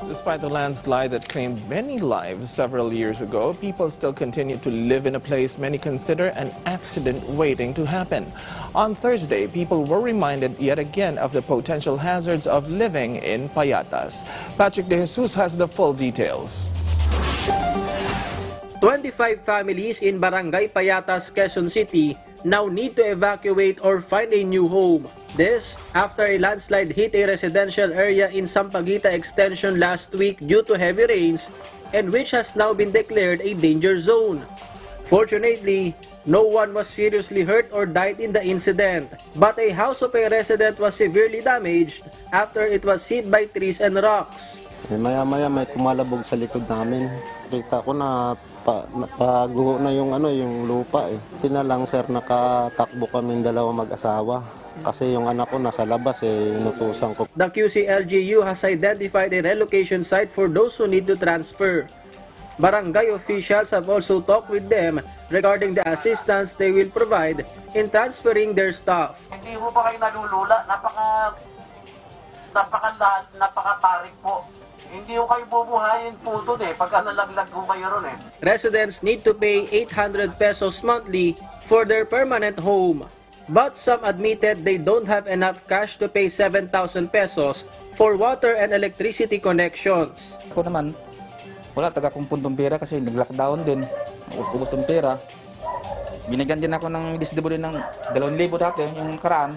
Despite the landslide that claimed many lives several years ago, people still continue to live in a place many consider an accident waiting to happen. On Thursday, people were reminded yet again of the potential hazards of living in Payatas. Patrick De Jesus has the full details. 25 families in Barangay Payatas, Quezon City now need to evacuate or find a new home. This after a landslide hit a residential area in Sampaguita Extension last week due to heavy rains and which has now been declared a danger zone. Fortunately, no one was seriously hurt or died in the incident, but a house of a resident was severely damaged after it was hit by trees and rocks. Maya-maya may kumalabog sa likod namin. Kita ko na paguho na yung lupa eh. Tina lang sir, nakatakbo kaming dalawa mag-asawa. Kasi yung anak ko nasa labas eh, inutusan ko. The QC-LGU has identified a relocation site for those who need to transfer. Barangay officials have also talked with them regarding the assistance they will provide in transferring their staff. Hindi mo ba kayo nalulula? Napakatarik po. Hindi ko kayo bubuhayin po doon eh, pagka nalaglag ko kayo ron eh. Residents need to pay 800 pesos monthly for their permanent home. But some admitted they don't have enough cash to pay 7,000 pesos for water and electricity connections. Ako naman, wala taga kong puntong pera kasi nag-lockdown din. Ubus ng pera. Binigyan din ako ng disable ng 2,000 dati, yung karaan.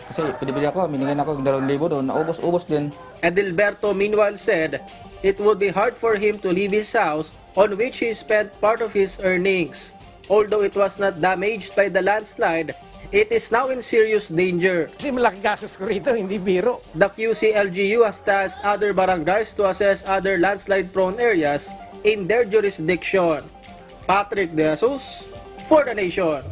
Kasi pinibili ako, binigyan ako ng 2,000 doon, naubos-ubos din. Edilberto meanwhile said it would be hard for him to leave his house on which he spent part of his earnings. Although it was not damaged by the landslide, it is now in serious danger. Kasi malaki gastos ko rito, hindi biro. The QC-LGU has tasked other barangays to assess other landslide-prone areas in their jurisdiction. Patrick De Jesus for The Nation.